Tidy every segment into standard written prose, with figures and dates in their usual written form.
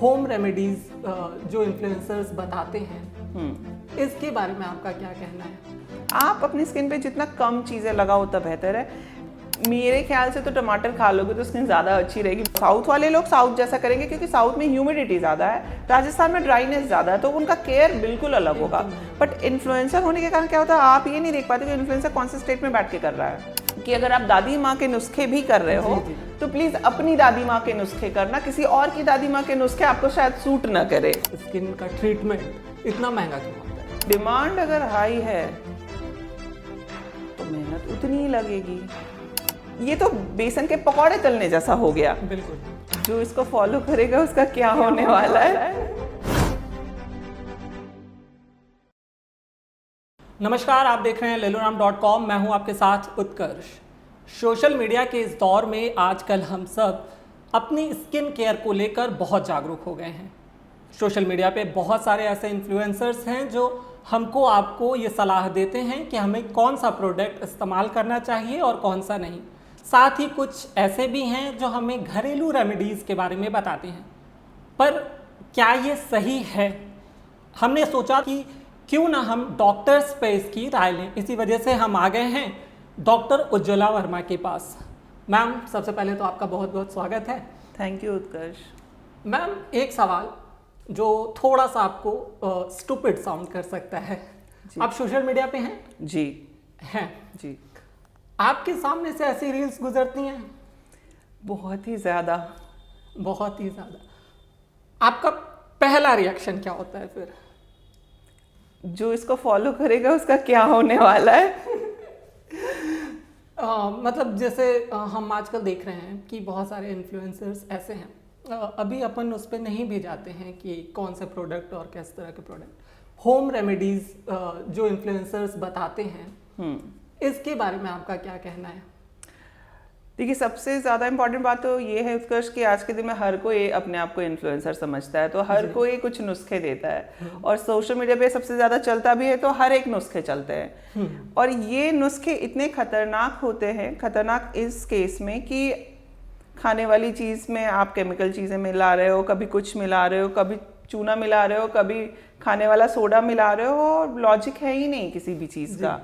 Home remedies जो influencers बताते हैं, इसके बारे में आपका क्या कहना है? आप अपनी स्किन पे जितना कम चीज़ें लगाओ उतना बेहतर है। मेरे ख्याल से तो टमाटर खा लोगे तो स्किन ज़्यादा अच्छी रहेगी। साउथ वाले लोग साउथ जैसा करेंगे क्योंकि साउथ में ह्यूमिडिटी ज़्यादा है, राजस्थान में ड्राइनेस ज़्यादा है, तो उनका केयर बिल्कुल अलग होगा। बट इन्फ्लुएंसर होने के कारण क्या होता है, आप ये नहीं देख पाते कि इन्फ्लुएंसर कौन से स्टेट में बैठ के कर रहा है। कि अगर आप दादी माँ के नुस्खे भी कर रहे हो तो प्लीज़ अपनी दादी माँ के नुस्खे करना, किसी और की दादी माँ के नुस्खे आपको शायद सूट ना करे। स्किन का ट्रीटमेंट इतना महंगा क्यों होता है? डिमांड अगर हाई है तो मेहनत उतनी ही लगेगी। ये तो बेसन के पकौड़े तलने जैसा हो गया। बिल्कुल। जो इसको फॉलो करेगा उसका क्या होने वाला है। नमस्कार, आप देख रहे हैं leloram.com। मैं हूं आपके साथ उत्कर्ष। सोशल मीडिया के इस दौर में आजकल हम सब अपनी स्किन केयर को लेकर बहुत जागरूक हो गए हैं। सोशल मीडिया पे बहुत सारे ऐसे इन्फ्लुएंसर्स हैं जो हमको आपको ये सलाह देते हैं कि हमें कौन सा प्रोडक्ट इस्तेमाल करना चाहिए और कौन सा नहीं। साथ ही कुछ ऐसे भी हैं जो हमें घरेलू रेमेडीज़ के बारे में बताते हैं। पर क्या ये सही है? हमने सोचा कि क्यों ना हम डॉक्टर्स पे इसकी राय लें। इसी वजह से हम आ गए हैं डॉक्टर उज्ज्वला वर्मा के पास। मैम, सबसे पहले तो आपका बहुत बहुत स्वागत है। Thank you Utkarsh. मैम, एक सवाल जो थोड़ा सा आपको स्टूपिड साउंड कर सकता है। आप सोशल मीडिया पे हैं? जी हैं जी। आपके सामने से ऐसी रील्स गुजरती हैं? बहुत ही ज़्यादा। बहुत ही ज़्यादा। आपका पहला रिएक्शन क्या होता है फिर? जो इसको फॉलो करेगा उसका क्या होने वाला है। मतलब जैसे हम आजकल देख रहे हैं कि बहुत सारे इन्फ्लुएंसर्स ऐसे हैं, अभी अपन उस पर नहीं भी जाते हैं कि कौन से प्रोडक्ट और किस तरह के प्रोडक्ट, होम रेमेडीज जो इन्फ्लुएंसर्स बताते हैं, इसके बारे में आपका क्या कहना है? देखिए, सबसे ज़्यादा इम्पॉर्टेंट बात तो ये है उत्कर्ष कि आज के दिन में हर कोई अपने आप को इन्फ्लुएंसर समझता है, तो हर कोई कुछ नुस्खे देता है और सोशल मीडिया पे सबसे ज़्यादा चलता भी है, तो हर एक नुस्खे चलते हैं। और ये नुस्खे इतने खतरनाक होते हैं, खतरनाक इस केस में कि खाने वाली चीज़ में आप केमिकल चीज़ें मिला रहे हो, कभी कुछ मिला रहे हो, कभी चूना मिला रहे हो, कभी खाने वाला सोडा मिला रहे हो, और लॉजिक है ही नहीं किसी भी चीज़ का।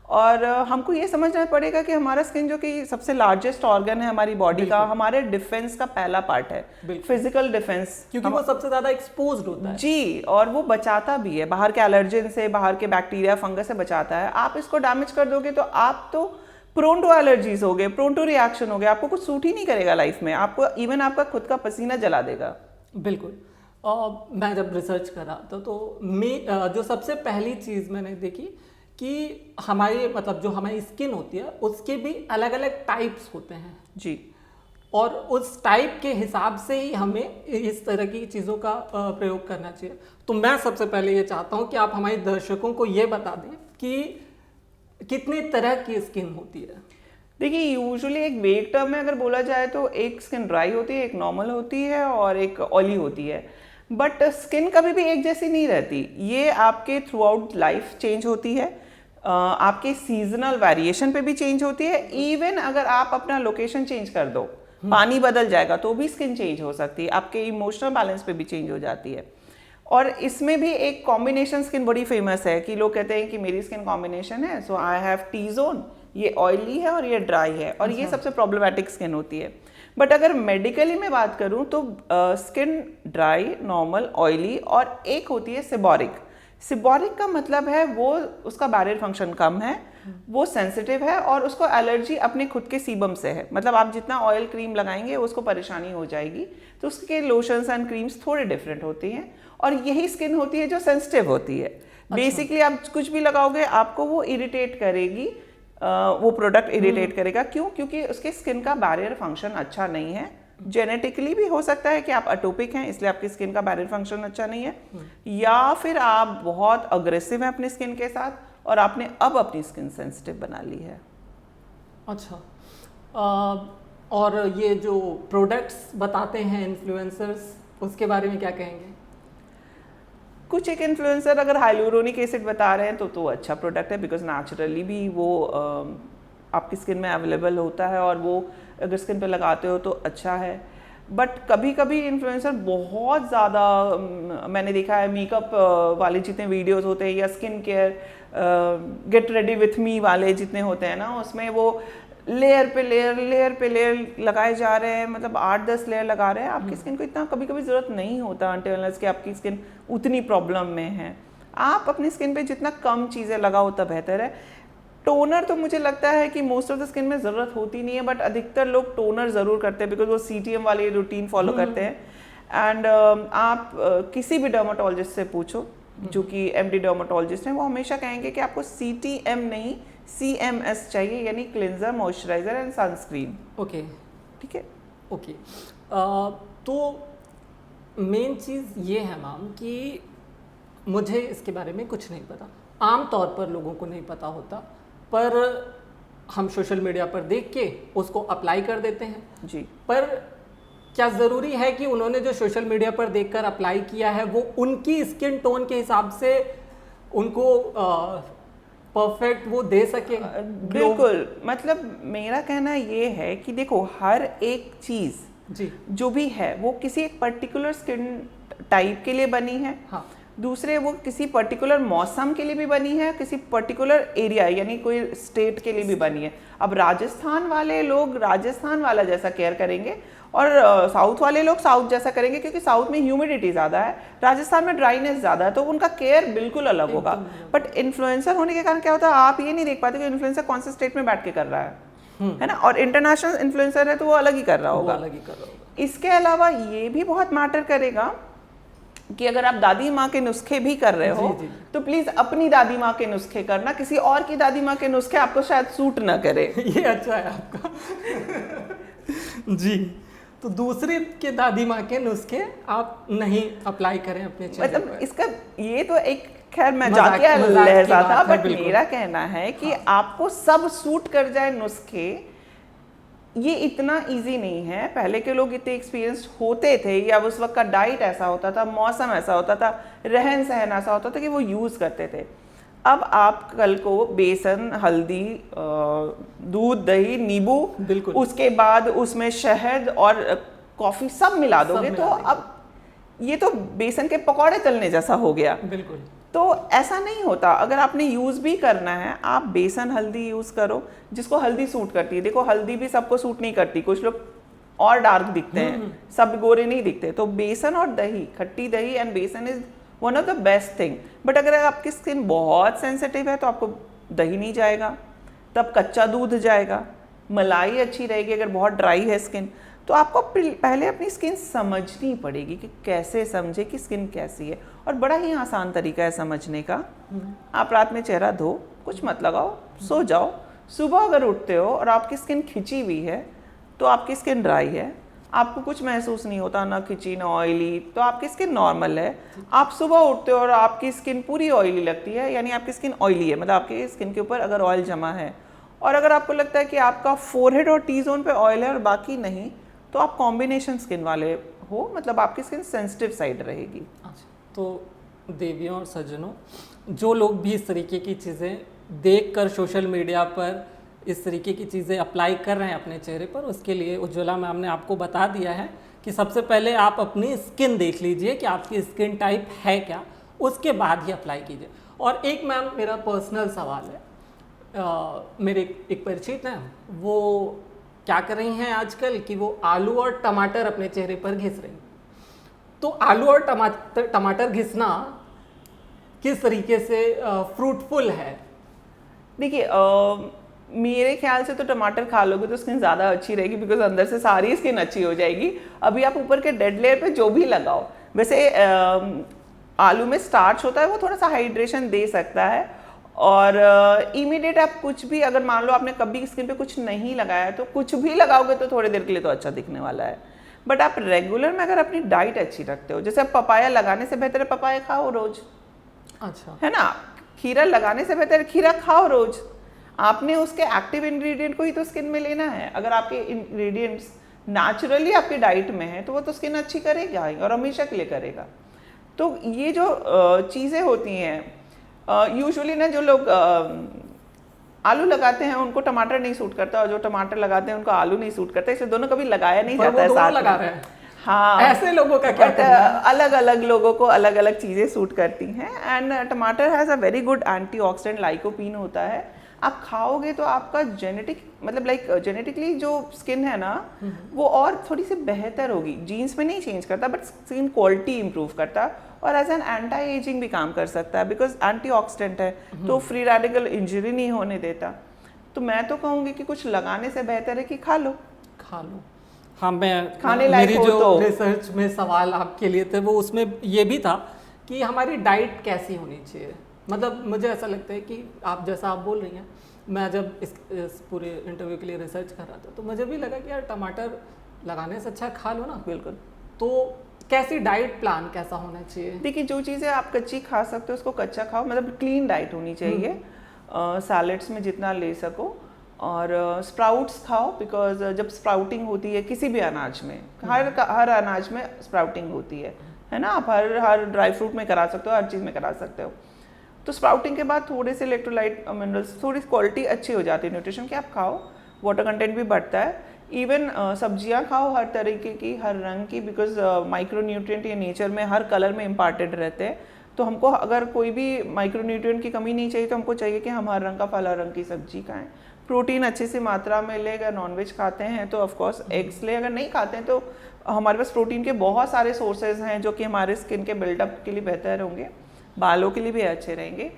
और हमको ये समझना पड़ेगा कि हमारा स्किन जो कि सबसे लार्जेस्ट ऑर्गन है हमारी बॉडी का, हमारे डिफेंस का पहला पार्ट है, फिजिकल डिफेंस, क्योंकि वो सबसे ज्यादा एक्सपोज्ड होता है। जी, और वो बचाता भी है बाहर के एलर्जन से, बाहर के बैक्टीरिया फंगस से बचाता है। आप इसको डैमेज कर दोगे तो आप तो प्रोन टू एलर्जीज हो गए, प्रोन टू रिएक्शन हो गए, आपको कुछ सूट ही नहीं करेगा लाइफ में, आपको इवन आपका खुद का पसीना जला देगा। बिल्कुल। मैं जब रिसर्च कर रहा था तो जो सबसे पहली चीज़ मैंने देखी कि हमारी मतलब जो हमारी स्किन होती है उसके भी अलग अलग टाइप्स होते हैं जी, और उस टाइप के हिसाब से ही हमें इस तरह की चीज़ों का प्रयोग करना चाहिए। तो मैं सबसे पहले ये चाहता हूँ कि आप हमारे दर्शकों को ये बता दें कि कितने तरह की स्किन होती है। देखिए, यूजुअली एक वेग टर्म में अगर बोला जाए तो एक स्किन ड्राई होती है, एक नॉर्मल होती है और एक ऑयली होती है। बट स्किन कभी भी एक जैसी नहीं रहती, ये आपके थ्रू आउट लाइफ चेंज होती है, आपके सीजनल वेरिएशन पे भी चेंज होती है। इवन अगर आप अपना लोकेशन चेंज कर दो, पानी बदल जाएगा तो भी स्किन चेंज हो सकती है, आपके इमोशनल बैलेंस पे भी चेंज हो जाती है। और इसमें भी एक कॉम्बिनेशन स्किन बड़ी फेमस है कि लोग कहते हैं कि मेरी स्किन कॉम्बिनेशन है, सो आई हैव टी जोन, ये ऑयली है और ये ड्राई है, और ये सबसे प्रॉब्लमेटिक स्किन होती है। बट अगर मेडिकली मैं बात करूं तो स्किन ड्राई, नॉर्मल, ऑयली और एक होती है सिबोरिक। सिबोरिक का मतलब है वो उसका बैरियर फंक्शन कम है, वो सेंसिटिव है और उसको एलर्जी अपने खुद के सीबम से है। मतलब आप जितना ऑयल क्रीम लगाएंगे उसको परेशानी हो जाएगी, तो उसके लोशंस एंड क्रीम्स थोड़े डिफरेंट होती हैं। और यही स्किन होती है जो सेंसिटिव होती है। बेसिकली आप कुछ भी लगाओगे आपको वो इरिटेट करेगी, वो प्रोडक्ट इरिटेट करेगा। क्यों? क्योंकि उसके स्किन का बैरियर फंक्शन अच्छा नहीं है। जेनेटिकली भी हो सकता है कि आप अटोपिक हैं इसलिए आपकी स्किन का बैरियर फंक्शन अच्छा नहीं है, या फिर आप बहुत अग्रेसिव हैं अपनी स्किन के साथ और आपने अब अपनी स्किन सेंसिटिव बना ली है। अच्छा, और ये जो प्रोडक्ट्स बताते हैं इन्फ्लुएंसर्स, उसके बारे में क्या कहेंगे? कुछ एक इन्फ्लुएंसर अगर हाइलुरोनिक एसिड बता रहे हैं तो अच्छा प्रोडक्ट है, बिकॉज नेचुरली भी वो आपकी स्किन में अवेलेबल होता है और वो अगर स्किन पे लगाते हो तो अच्छा है। बट कभी कभी इन्फ्लुएंसर बहुत ज़्यादा मैंने देखा है मेकअप वाले जितने वीडियोस होते हैं या skin care get ready with me वाले जितने होते हैं ना, उसमें वो लेयर पे लेयर लगाए जा रहे हैं, मतलब 8-10 लेयर लगा रहे हैं। आपकी स्किन को इतना कभी कभी ज़रूरत नहीं होता अनटिल अनलेस कि आपकी स्किन उतनी प्रॉब्लम में है। आप अपनी स्किन पे जितना कम चीज़ें लगाओ उतना बेहतर है। टोनर तो मुझे लगता है कि मोस्ट ऑफ द स्किन में ज़रूरत होती नहीं है, बट अधिकतर लोग टोनर ज़रूर करते हैं बिकॉज वो CTM वाली रूटीन फॉलो करते हैं। एंड आप किसी भी डर्माटोलॉजिस्ट से पूछो जो कि MD डर्माटोलॉजिस्ट हैं, वो हमेशा कहेंगे कि आपको CTM नहीं CMS चाहिए, यानी cleanser, moisturiser and sunscreen. Okay, ठीक है। ओके। तो मेन चीज़ ये है मैम कि मुझे इसके बारे में कुछ नहीं पता, आम तौर पर लोगों को नहीं पता होता, पर हम सोशल मीडिया पर देख के उसको अप्लाई कर देते हैं जी। पर क्या ज़रूरी है कि उन्होंने जो सोशल मीडिया पर देखकर अप्लाई किया है वो उनकी स्किन टोन के हिसाब से उनको परफेक्ट वो दे सके? बिल्कुल, मतलब मेरा कहना ये है कि देखो हर एक चीज़ जी जो भी है वो किसी एक पर्टिकुलर स्किन टाइप के लिए बनी है। हाँ। दूसरे वो किसी पर्टिकुलर मौसम के लिए भी बनी है, किसी पर्टिकुलर एरिया यानी कोई स्टेट के लिए भी बनी है। अब राजस्थान वाले लोग राजस्थान वाला जैसा केयर करेंगे और साउथ वाले लोग साउथ जैसा करेंगे, क्योंकि साउथ में ह्यूमिडिटी ज़्यादा है, राजस्थान में ड्राइनेस ज़्यादा है, तो उनका केयर बिल्कुल अलग होगा। बट इन्फ्लुएंसर होने के कारण क्या होता है, आप ये नहीं देख पाते कि इन्फ्लुएंसर कौन से स्टेट में बैठ के कर रहा है ना, और इंटरनेशनल इन्फ्लुएंसर है तो वो अलग ही कर रहा होगा। इसके अलावा ये भी बहुत मैटर करेगा कि अगर आप दादी माँ के नुस्खे भी कर रहे हो तो प्लीज अपनी दादी माँ के नुस्खे करना, किसी और की दादी माँ के नुस्खे आपको शायद सूट ना करे। ये अच्छा है आपका। जी, तो दूसरे के दादी माँ के नुस्खे आप नहीं अप्लाई करें अपने चेहरे पर। मतलब इसका ये तो एक खैर मजाकिया लहजा था, बट मेरा कहना है कि आपको सब सूट कर जाए नुस्खे, ये इतना इजी नहीं है। पहले के लोग इतने एक्सपीरियंस होते थे या उस वक्त का डाइट ऐसा होता था, मौसम ऐसा होता था, रहन सहन ऐसा होता था कि वो यूज़ करते थे। अब आप कल को बेसन, हल्दी, दूध, दही, नींबू, उसके बाद उसमें शहद और कॉफ़ी सब मिला दोगे तो अब ये तो बेसन के पकौड़े तलने जैसा हो गया। बिल्कुल। तो ऐसा नहीं होता। अगर आपने यूज़ भी करना है, आप बेसन हल्दी यूज़ करो जिसको हल्दी सूट करती है। देखो हल्दी भी सबको सूट नहीं करती, कुछ लोग और डार्क दिखते हैं, सब गोरे नहीं दिखते। तो बेसन और दही, खट्टी दही एंड बेसन is one of the best thing. But अगर आपकी स्किन बहुत सेंसिटिव है तो आपको दही नहीं जाएगा, तब कच्चा दूध जाएगा। मलाई अच्छी रहेगी अगर बहुत ड्राई है स्किन। तो आपको पहले अपनी स्किन समझनी पड़ेगी कि कैसे समझे कि स्किन कैसी है, और बड़ा ही आसान तरीका है समझने का। आप रात में चेहरा धो, कुछ मत लगाओ, सो जाओ। सुबह अगर उठते हो और आपकी स्किन खिंची हुई है तो आपकी स्किन ड्राई है, आपको कुछ महसूस नहीं होता, ना खिंची ना ऑयली, तो आपकी स्किन नॉर्मल है। आप सुबह उठते हो और आपकी स्किन पूरी ऑयली लगती है, यानी आपकी स्किन ऑयली है, मतलब आपकी स्किन के ऊपर अगर ऑयल जमा है। और अगर आपको लगता है कि आपका फोरहेड और टी जोन पे ऑयल है और बाकी नहीं, तो आप कॉम्बिनेशन स्किन वाले हो, मतलब आपकी स्किन सेंसिटिव साइड रहेगी। अच्छा, तो देवियों और सज्जनों, जो लोग भी इस तरीके की चीज़ें देखकर सोशल मीडिया पर इस तरीके की चीज़ें अप्लाई कर रहे हैं अपने चेहरे पर, उसके लिए उज्ज्वला मैम ने आपको बता दिया है कि सबसे पहले आप अपनी स्किन देख लीजिए कि आपकी स्किन टाइप है क्या, उसके बाद ही अप्लाई कीजिए। और एक मैम मेरा पर्सनल सवाल है, मेरे एक परिचित हैं, वो क्या कर रही हैं आजकल कि वो आलू और टमाटर अपने चेहरे पर घिस रही हैं। तो आलू और टमाटर घिसना किस तरीके से फ्रूटफुल है? देखिए मेरे ख्याल से तो टमाटर खा लोगे तो स्किन ज़्यादा अच्छी रहेगी, बिकॉज अंदर से सारी स्किन अच्छी हो जाएगी। अभी आप ऊपर के डेड लेयर पे जो भी लगाओ, वैसे आलू में स्टार्च होता है, वो थोड़ा सा हाइड्रेशन दे सकता है। और इमीडिएट आप कुछ भी, अगर मान लो आपने कभी स्किन पे कुछ नहीं लगाया तो कुछ भी लगाओगे तो थोड़ी देर के लिए तो अच्छा दिखने वाला है। बट आप रेगुलर में अगर अपनी डाइट अच्छी रखते हो, जैसे आप पपाया लगाने से बेहतर है पपाया खाओ रोज, अच्छा है ना, खीरा लगाने से बेहतर खीरा खाओ रोज। आपने उसके एक्टिव इंग्रेडिएंट को ही तो स्किन में लेना है। अगर आपके इंग्रेडिएंट्स नेचुरली आपकी डाइट में है तो वो तो स्किन अच्छी करेगा ही और हमेशा के लिए करेगा। तो ये जो चीज़ें होती हैं यूजुअली ना, जो लोग आलू लगाते हैं उनको टमाटर नहीं सूट करता, और जो टमाटर लगाते हैं उनको आलू नहीं सूट करता, इसलिए दोनों कभी लगाया नहीं जाता है साथ में। हाँ, ऐसे लोगों का क्या करना है? अलग अलग लोगों को अलग अलग चीज़ें सूट करती हैं। एंड टमाटर has a very good antioxidant, lycopene होता है। आप खाओगे तो आपका जेनेटिक मतलब लाइक जेनेटिकली जो स्किन है ना वो और थोड़ी सी बेहतर होगी। जीन्स में नहीं चेंज करता बट स्किन क्वालिटी इंप्रूव करता है, और एज एन एंटी एजिंग भी काम कर सकता है बिकॉज एंटीऑक्सीडेंट है तो फ्री रेडिकल इंजरी नहीं होने देता। तो मैं तो कहूँगी कि कुछ लगाने से बेहतर है कि खा लो। हाँ, मैं खाने लायक मेरी हो जो तो। रिसर्च में सवाल आपके लिए थे वो उसमें ये भी था कि हमारी डाइट कैसी होनी चाहिए। मतलब मुझे ऐसा लगता है कि आप जैसा आप बोल रही हैं, मैं जब इस पूरे इंटरव्यू के लिए रिसर्च कर रहा था तो मुझे भी लगा कि यार टमाटर लगाने से अच्छा खा लो ना। बिल्कुल। तो कैसी डाइट प्लान कैसा होना चाहिए? देखिए, जो चीज़ें आप कच्ची खा सकते हो उसको कच्चा खाओ, मतलब क्लीन डाइट होनी चाहिए। सैलेड्स में जितना ले सको, और स्प्राउट्स खाओ बिकॉज जब स्प्राउटिंग होती है किसी भी अनाज में, हर अनाज में स्प्राउटिंग होती है ना। आप हर ड्राई फ्रूट में करा सकते हो, हर चीज़ में करा सकते हो। तो स्प्राउटिंग के बाद थोड़े से इलेक्ट्रोलाइट मिनरल्स, थोड़ी क्वालिटी अच्छी हो जाती है न्यूट्रिशन की, आप खाओ, वाटर कंटेंट भी बढ़ता है। इवन सब्जियां खाओ हर तरीके की, हर रंग की, बिकॉज माइक्रो न्यूट्रिएंट ये नेचर में हर कलर में इम्पार्टेड रहते हैं। तो हमको अगर कोई भी माइक्रो न्यूट्रिएंट की कमी नहीं चाहिए तो हमको चाहिए कि हम हर रंग का फल, हर रंग की सब्जी खाएं। प्रोटीन अच्छी सी मात्रा में ले। अगर नॉनवेज खाते हैं तो ऑफकोर्स एग्स ले, अगर नहीं खाते हैं तो हमारे पास प्रोटीन के बहुत सारे सोर्सेज हैं जो कि हमारे स्किन के बिल्डअप के लिए बेहतर होंगे, बालों के लिए भी अच्छे रहेंगे।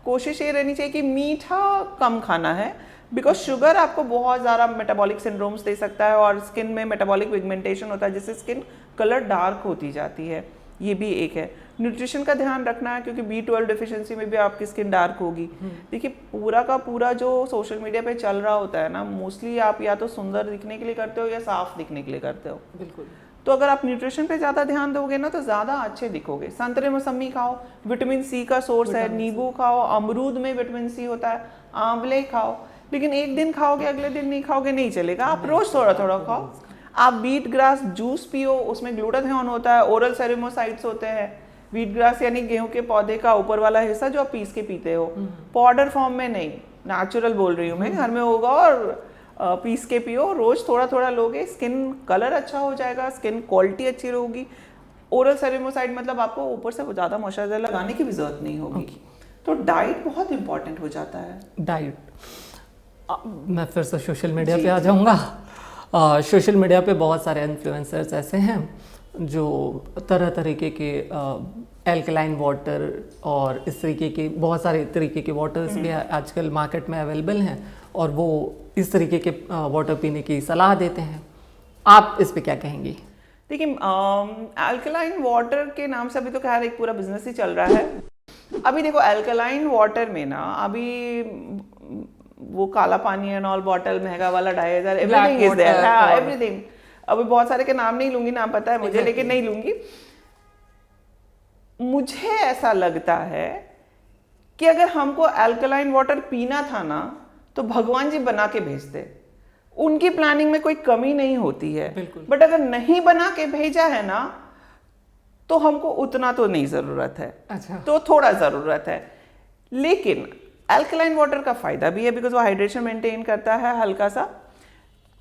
कोशिश ये रहनी चाहिए कि मीठा कम खाना है बिकॉज शुगर आपको बहुत ज़्यादा मेटाबॉलिक सिंड्रोम्स दे सकता है और स्किन में मेटाबॉलिक पिगमेंटेशन होता है जिससे स्किन कलर डार्क होती जाती है। ये भी एक है। न्यूट्रिशन का ध्यान रखना है क्योंकि B12 डिफिशिएंसी में भी आपकी स्किन डार्क होगी। देखिए, पूरा का पूरा जो सोशल मीडिया पे चल रहा होता है ना, मोस्टली आप या तो सुंदर दिखने के लिए करते हो या साफ दिखने के लिए करते हो। बिल्कुल। तो अगर आप न्यूट्रिशन पे ज़्यादा ध्यान दोगे ना तो ज़्यादा अच्छे दिखोगे। संतरे मौसमी खाओ, विटामिन सी का सोर्स है। नींबू खाओ, अमरूद में विटामिन सी होता है। आंवले खाओ, लेकिन एक दिन खाओगे अगले दिन नहीं खाओगे नहीं चलेगा। आप रोज थोड़ा थोड़ा खाओ। आप बीट ग्रास जूस पियो, उसमें ग्लूटाथियोन होता है, ओरल सेरेमोसाइट्स होते हैं। व्हीट ग्रास यानी गेहूं के पौधे का ऊपर वाला हिस्सा जो आप पीस के पीते हो, पाउडर फॉर्म में नहीं, नेचुरल बोल रही हूँ मैं, घर में होगा और पीस के पियो। रोज थोड़ा थोड़ा लोगे, स्किन कलर अच्छा हो जाएगा, स्किन क्वालिटी अच्छी रहेगी। ओरल सेरेमोसाइट मतलब आपको ऊपर से ज़्यादा मॉइस्चराइजर लगाने की भी जरूरत नहीं होगी। तो डाइट बहुत इंपॉर्टेंट हो जाता है। डाइट, मैं फिर से सोशल मीडिया पे आ जाऊँगा। सोशल मीडिया पे बहुत सारे इन्फ्लुएंसर्स ऐसे हैं जो तरह तरीके के एल्कलाइन वाटर और इस तरीके के बहुत सारे तरीके के वाटर्स भी आजकल मार्केट में अवेलेबल हैं और वो इस तरीके के वाटर पीने की सलाह देते हैं। आप इस पे क्या कहेंगी? देखिए, अल्कलाइन वाटर के नाम से अभी तो खैर एक पूरा बिजनेस ही चल रहा है। अभी देखो, अल्कलाइन वाटर में ना अभी वो काला पानी एंड ऑल बॉटल, महंगा वाला 2500, एवरीथिंग इज देयर। हाँ, एवरीथिंग। अभी बहुत सारे के नाम नहीं लूंगी, नाम पता है मुझे, लेकिन नहीं लूंगी। मुझे ऐसा लगता है कि अगर हमको अल्कलाइन वाटर पीना था ना तो भगवान जी बना के भेजते। उनकी प्लानिंग में कोई कमी नहीं होती है। बट अगर नहीं बना के भेजा है ना तो हमको उतना तो नहीं जरूरत है। अच्छा। तो थोड़ा जरूरत है। लेकिन अल्कलाइन वाटर का फायदा भी है बिकॉज वो हाइड्रेशन मेंटेन करता है हल्का सा।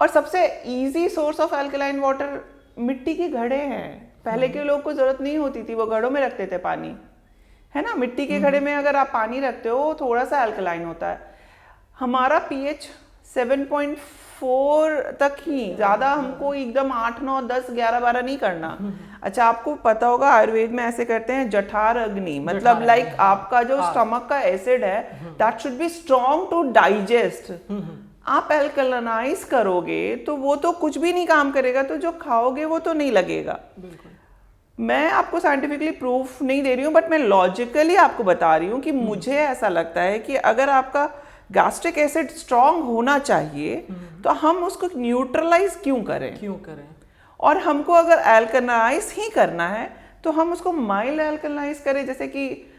और सबसे easy source of alkaline water मिट्टी के घड़े हैं। पहले के लोग को जरूरत नहीं होती थी, वो घड़ों में रखते थे पानी, है ना। मिट्टी के घड़े में अगर आप पानी रखते हो थोड़ा सा अल्कलाइन होता है। हमारा pH 7.4 तक ही, ज्यादा हमको एकदम 8, 9, 10, 11, 12 नहीं करना। अच्छा, आपको पता होगा आयुर्वेद में ऐसे करते हैं जठार अग्नि, मतलब लाइक आपका जो स्टमक का एसिड है that should be strong to digest. आप एल्कलाइनाइज करोगे तो वो तो कुछ भी नहीं काम करेगा, तो जो खाओगे वो तो नहीं लगेगा। मैं आपको साइंटिफिकली प्रूफ नहीं दे रही हूँ बट मैं लॉजिकली आपको बता रही हूँ कि मुझे ऐसा लगता है कि अगर आपका गैस्ट्रिक एसिड स्ट्रॉन्ग होना चाहिए तो हम उसको न्यूट्रलाइज क्यों करें। और हमको अगर एल्कलाइज ही करना है तो हम उसको माइल्ड एल्कलाइज करें, जैसे कि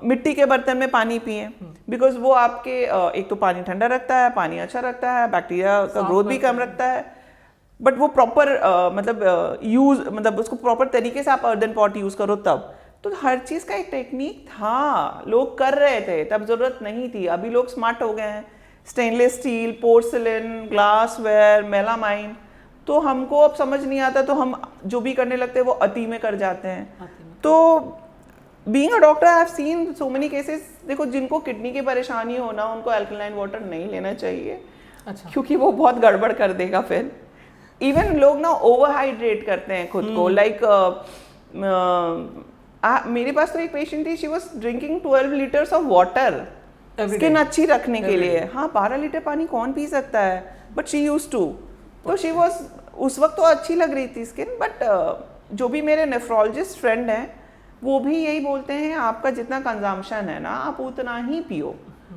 मिट्टी के बर्तन में पानी पिए बिकॉज वो आपके एक तो पानी ठंडा रखता है, पानी अच्छा रखता है, बैक्टीरिया का ग्रोथ भी कम रखता है। बट वो प्रॉपर मतलब उसको प्रॉपर तरीके से आप अर्दन पॉट यूज करो तब। तो हर चीज का एक टेक्निक था, लोग कर रहे थे, तब जरूरत नहीं थी। अभी लोग स्मार्ट हो गए हैं। Stainless steel, porcelain, glassware, melamine, तो हमको अब समझ नहीं आता, तो हम जो भी करने लगते हैं वो अति में कर जाते हैं। तो being a doctor I have seen so many cases. देखो, जिनको किडनी की परेशानी हो ना, उनको अल्कलाइन वाटर नहीं लेना चाहिए। अच्छा। क्योंकि वो बहुत गड़बड़ कर देगा फिर। इवन लोग ना ओवरहाइड्रेट करते हैं खुद को। लाइक मेरे पास तो एक पेशेंट थी, she was drinking 12 litres of water skin अच्छी रखने के लिए। हाँ, 12 लीटर पानी कौन पी सकता है, बट शी यूज्ड टू। तो शी वाज, उस वक्त तो अच्छी लग रही थी स्किन, बट जो भी मेरे नेफ्रोलॉजिस्ट फ्रेंड हैं वो भी यही बोलते हैं, आपका जितना कंजम्पशन है ना आप उतना ही पियो,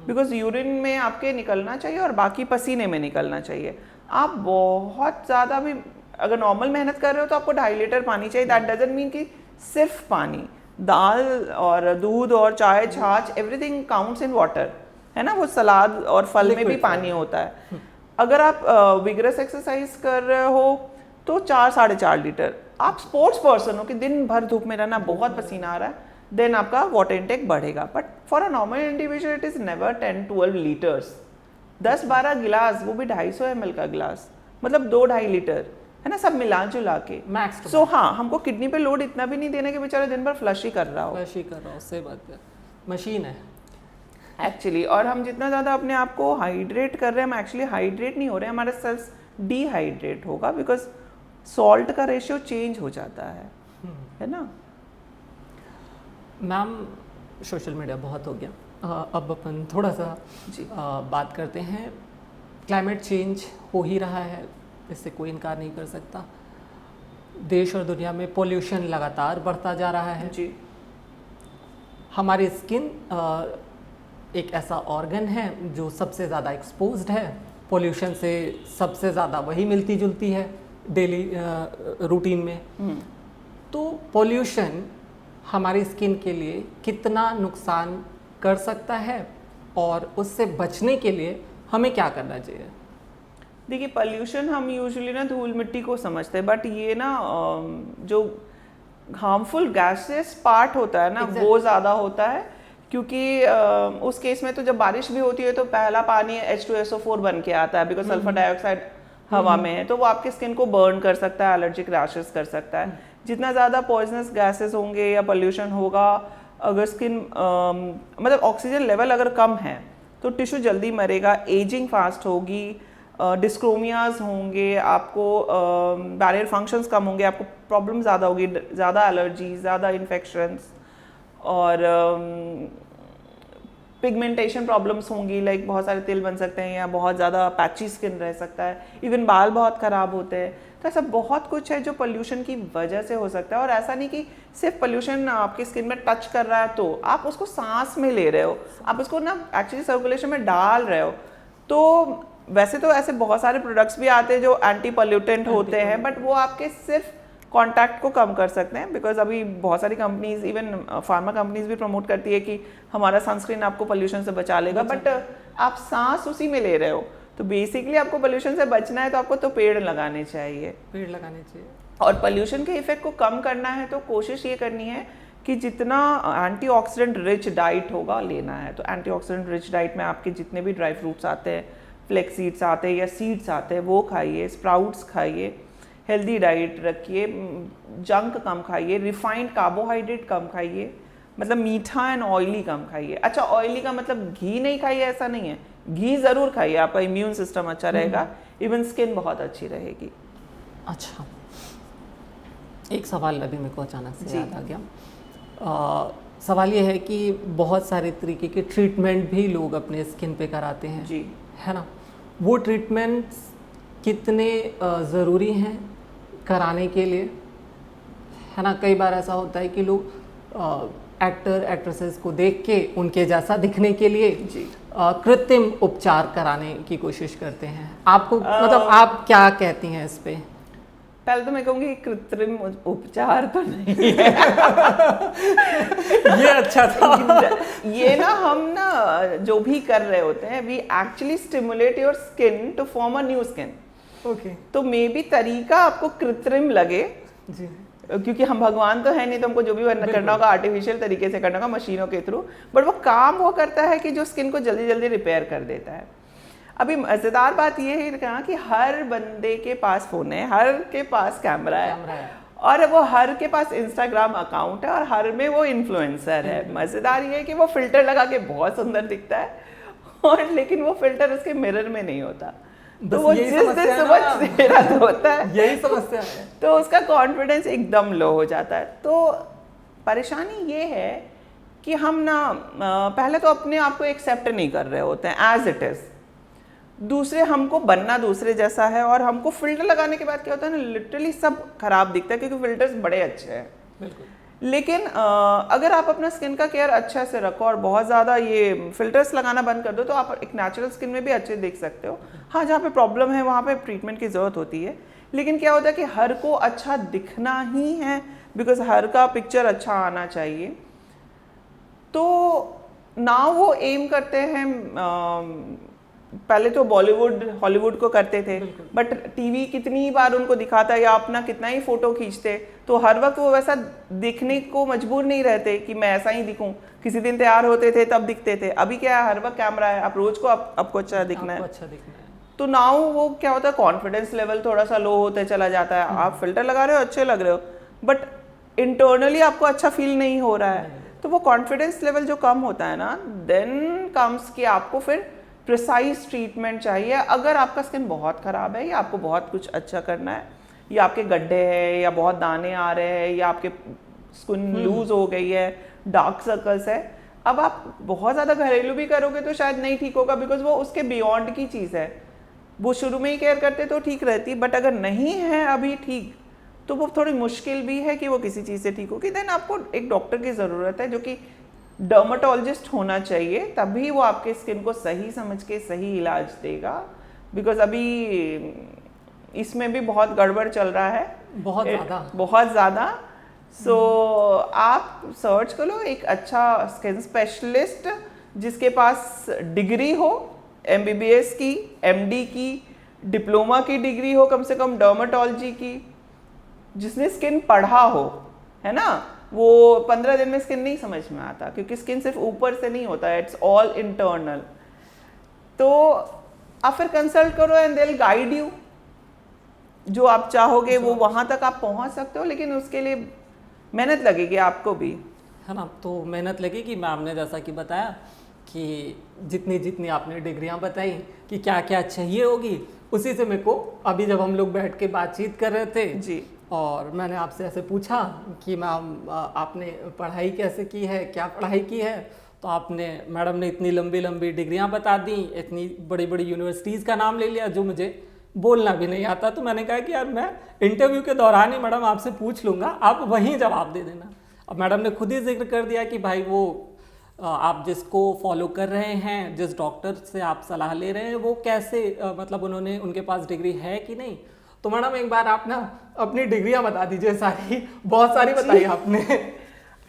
बिकॉज यूरिन में आपके निकलना चाहिए और बाकी पसीने में निकलना चाहिए। आप बहुत ज़्यादा भी अगर नॉर्मल मेहनत कर रहे हो तो आपको 2.5 लीटर पानी चाहिए। दैट डजंट मीन कि सिर्फ पानी, दाल और दूध और चाय छाछ एवरीथिंग काउंट्स इन वाटर, है ना। वो सलाद और फल में भी पानी होता है। अगर आप विगरस एक्सरसाइज कर रहे हो तो 4-4.5 लीटर। आप स्पोर्ट्स पर्सन हो कि दिन भर धूप में रहना, बहुत पसीना आ रहा है, देन आपका वाटर इनटेक बढ़ेगा। But for a normal individual it is never 10-12 litres. 10-12 गिलास, वो भी 250 ml का गिलास, मतलब 2-2.5 लीटर, है ना, सब मिला जुला के मैक्स। सो हाँ, हमको किडनी पे लोड इतना भी नहीं देना कि बेचारा दिन भर फ्लश ही कर रहा हो। सही बात है, मशीन है एक्चुअली। और हम जितना ज़्यादा अपने आप को हाइड्रेट कर रहे हैं, हम एक्चुअली हाइड्रेट नहीं हो रहे हैं, हमारा सेल्स डिहाइड्रेट होगा, बिकॉज सॉल्ट का रेशियो चेंज हो जाता है ना। मैम, सोशल मीडिया बहुत हो गया, अब अपन थोड़ा सा बात करते हैं। क्लाइमेट चेंज हो ही रहा है, इससे कोई इनकार नहीं कर सकता। देश और दुनिया में पोल्यूशन लगातार बढ़ता जा रहा है जी। हमारी स्किन एक ऐसा ऑर्गन है जो सबसे ज़्यादा एक्सपोज्ड है पोल्यूशन से, सबसे ज़्यादा वही मिलती जुलती है डेली रूटीन में। तो पोल्यूशन हमारी स्किन के लिए कितना नुकसान कर सकता है और उससे बचने के लिए हमें क्या करना चाहिए? देखिए, पोल्यूशन हम यूजुअली ना धूल मिट्टी को समझते हैं, बट ये ना जो हार्मफुल गैसेस पार्ट होता है ना, वो ज़्यादा होता है। क्योंकि उस केस में तो जब बारिश भी होती है तो पहला पानी H2SO4 बन के आता है, बिकॉज सल्फर डाइऑक्साइड हवा में है, तो वो आपके स्किन को बर्न कर सकता है, एलर्जिक रैशेस कर सकता है। जितना ज़्यादा पॉइजनस गैसेस होंगे या पोल्यूशन होगा, अगर स्किन मतलब ऑक्सीजन लेवल अगर कम है तो टिश्यू जल्दी मरेगा, एजिंग फास्ट होगी, डिस्क्रोमियाज होंगे, आपको बैरियर फंक्शंस कम होंगे, आपको प्रॉब्लम ज़्यादा होगी, ज़्यादा एलर्जी, ज़्यादा इन्फेक्शंस और पिगमेंटेशन प्रॉब्लम्स होंगी। लाइक बहुत सारे तिल बन सकते हैं या बहुत ज़्यादा पैची स्किन रह सकता है, इवन बाल बहुत ख़राब होते हैं। तो ऐसा बहुत कुछ है जो पोल्यूशन की वजह से हो सकता है। और ऐसा नहीं कि सिर्फ पोल्यूशन आपकी स्किन में टच कर रहा है तो आप उसको सांस में ले रहे हो, आप उसको ना एक्चुअली सर्कुलेशन में डाल रहे हो। तो वैसे तो ऐसे बहुत सारे प्रोडक्ट्स भी आते हैं जो एंटी पोल्यूटेंट होते हैं, बट वो आपके सिर्फ कॉन्टैक्ट को कम कर सकते हैं। बिकॉज अभी बहुत सारी कंपनीज, इवन फार्मा कंपनीज भी प्रमोट करती है कि हमारा सनस्क्रीन आपको पोल्यूशन से बचा लेगा, बट आप सांस उसी में ले रहे हो। तो बेसिकली आपको पोल्यूशन से बचना है तो आपको तो पेड़ लगाने चाहिए। और पोल्यूशन के इफेक्ट को कम करना है तो कोशिश ये करनी है कि जितना एंटीऑक्सीडेंट रिच डाइट होगा लेना है। तो एंटीऑक्सीडेंट रिच डाइट में आपके जितने भी ड्राई फ्रूट्स आते हैं, फ्लेक्स सीड्स आते हैं या सीड्स आते हैं, वो खाइए, स्प्राउट्स खाइए, हेल्दी डाइट रखिए, जंक कम खाइए, रिफाइंड कार्बोहाइड्रेट कम खाइए, मतलब मीठा एंड ऑयली कम खाइए। अच्छा, ऑयली का मतलब घी नहीं खाइए ऐसा नहीं है, घी ज़रूर खाइए, आपका इम्यून सिस्टम अच्छा रहेगा, इवन स्किन बहुत अच्छी रहेगी। अच्छा, एक सवाल अभी मेरे को अचानक से याद आ गया। सवाल ये है कि बहुत सारे तरीके के ट्रीटमेंट भी लोग अपने स्किन पे कराते हैं जी, है ना। वो ट्रीटमेंट्स कितने ज़रूरी हैं कराने के लिए, है ना। कई बार ऐसा होता है कि लोग एक्टर एक्ट्रेसेस को देख के उनके जैसा दिखने के लिए कृत्रिम उपचार कराने की कोशिश करते हैं। आपको मतलब आप क्या कहती हैं इस पे? पहले तो मैं कहूँगी कृत्रिम उपचार तो नहीं है। ये अच्छा था। ये ना हम ना जो भी कर रहे होते हैं, we actually stimulate your skin to form a new skin. Okay. तो मे बी तरीका आपको कृत्रिम लगे जी, क्योंकि हम भगवान तो है नहीं, तो हमको जो भी करना होगा आर्टिफिशियल तरीके से करना होगा, मशीनों के थ्रू, बट वो काम वो करता है कि जो स्किन को जल्दी जल्दी रिपेयर कर देता है। अभी मजेदार बात ये है ना कि हर बंदे के पास फोन है, हर के पास कैमरा है और वो हर के पास इंस्टाग्राम अकाउंट है और हर में वो इन्फ्लुएंसर है। मजेदार ये है कि वो फिल्टर लगा के बहुत सुंदर दिखता है और लेकिन वो फिल्टर उसके मिरर में नहीं होता, तो वो जिस दिन सुबह चेहरा धोता है यही समस्या है, तो उसका कॉन्फिडेंस एकदम लो हो जाता है। तो परेशानी ये है कि हम ना पहले तो अपने आप को एक्सेप्ट नहीं कर रहे होते हैं एज इट इज, दूसरे हमको बनना दूसरे जैसा है और हमको फिल्टर लगाने के बाद क्या होता है ना, लिटरली सब खराब दिखता है क्योंकि फिल्टर्स बड़े अच्छे हैं। बिल्कुल। लेकिन अगर आप अपना स्किन का केयर अच्छा से रखो और बहुत ज़्यादा ये फिल्टर्स लगाना बंद कर दो तो आप एक नेचुरल स्किन में भी अच्छे देख सकते हो। हाँ, जहाँ पे प्रॉब्लम है वहाँ पे ट्रीटमेंट की ज़रूरत होती है, लेकिन क्या होता है कि हर को अच्छा दिखना ही है, बिकॉज हर का पिक्चर अच्छा आना चाहिए। तो ना वो एम करते हैं, पहले तो बॉलीवुड हॉलीवुड को करते थे, बट टीवी कितनी बार उनको दिखाता या अपना कितना ही फोटो खींचते, तो हर वक्त वो वैसा दिखने को मजबूर नहीं रहते कि मैं ऐसा ही दिखूं। किसी दिन तैयार होते थे तब दिखते थे, अभी क्या है हर वक्त कैमरा है, आप रोज को आपको अच्छा दिखना है। तो नाउ वो क्या होता है, कॉन्फिडेंस लेवल थोड़ा सा लो होते चला जाता है। आप फिल्टर लगा रहे हो, अच्छे लग रहे हो, बट इंटरनली आपको अच्छा फील नहीं हो रहा है, तो वो कॉन्फिडेंस लेवल जो कम होता है ना, देन कम्स कि आपको फिर प्रिसाइज ट्रीटमेंट चाहिए। अगर आपका स्किन बहुत ख़राब है या आपको बहुत कुछ अच्छा करना है, या आपके गड्ढे हैं या बहुत दाने आ रहे हैं या आपके स्किन लूज हो गई है, डार्क सर्कल्स है, अब आप बहुत ज़्यादा घरेलू भी करोगे तो शायद नहीं ठीक होगा, बिकॉज वो उसके बियॉन्ड की चीज़ है। वो शुरू में ही केयर करते तो ठीक रहती, बट अगर नहीं है अभी ठीक, तो वो थोड़ी मुश्किल भी है कि वो किसी चीज़ से ठीक होगी। देन आपको एक डॉक्टर की ज़रूरत है जो कि डर्माटोलॉजिस्ट होना चाहिए, तभी वो आपके स्किन को सही समझ के सही इलाज देगा। बिकॉज अभी इसमें भी बहुत गड़बड़ चल रहा है, बहुत ज़्यादा। सो आप सर्च करो एक अच्छा स्किन स्पेशलिस्ट जिसके पास डिग्री हो, MBBS की, MD की, डिप्लोमा की डिग्री हो, कम से कम डर्माटोलॉजी की, जिसने स्किन पढ़ा हो, है ना। वो 15 दिन में स्किन नहीं समझ में आता, क्योंकि स्किन सिर्फ ऊपर से नहीं होता है, इट्स ऑल इंटरनल। तो आप फिर कंसल्ट करो and they will guide you, जो आप चाहोगे वो वहां तक आप पहुंच सकते हो, लेकिन उसके लिए मेहनत लगेगी आपको भी, है ना। तो मेहनत लगेगी, मैम ने जैसा कि बताया कि जितनी जितनी आपने डिग्रियां बताई कि क्या क्या चाहिए होगी, उसी से मेरे को अभी जब हम लोग बैठ के बातचीत कर रहे थे जी, और मैंने आपसे ऐसे पूछा कि मैम आपने पढ़ाई कैसे की है, क्या पढ़ाई की है, तो आपने, मैडम ने इतनी लंबी लंबी डिग्रियां बता दी, इतनी बड़ी बड़ी यूनिवर्सिटीज़ का नाम ले लिया जो मुझे बोलना भी नहीं आता। तो मैंने कहा कि यार मैं इंटरव्यू के दौरान ही मैडम आपसे पूछ लूँगा, आप वहीं जवाब दे देना। अब मैडम ने खुद ही जिक्र कर दिया कि भाई वो आप जिसको फॉलो कर रहे हैं, जिस डॉक्टर से आप सलाह ले रहे हैं, वो कैसे मतलब उन्होंने, उनके पास डिग्री है कि नहीं। तो मैडम एक बार आप ना अपनी डिग्रियां बता दीजिए, सारी बहुत सारी बताई आपने।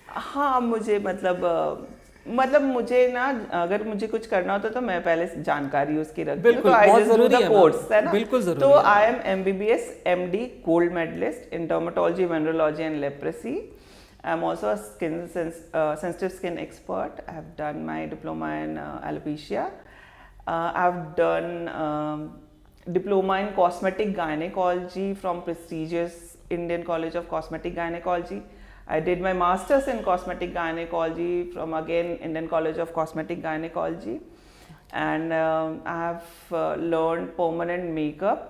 हाँ, मुझे मतलब मुझे ना, अगर मुझे कुछ करना होता तो मैं पहले जानकारी उसकी रखती हूँ, तो बहुत जरूरी है कोर्स है ना, बिल्कुल जरूरी। तो I am MBBS MD gold medalist in dermatology, venereology and leprosy. I am also a skin sensitive skin expert. I have done my diploma in alopecia. I have done diploma in cosmetic gynecology from prestigious Indian College of Cosmetic Gynecology. I did my master's in cosmetic gynecology from again Indian College of Cosmetic Gynecology, and I have learned permanent makeup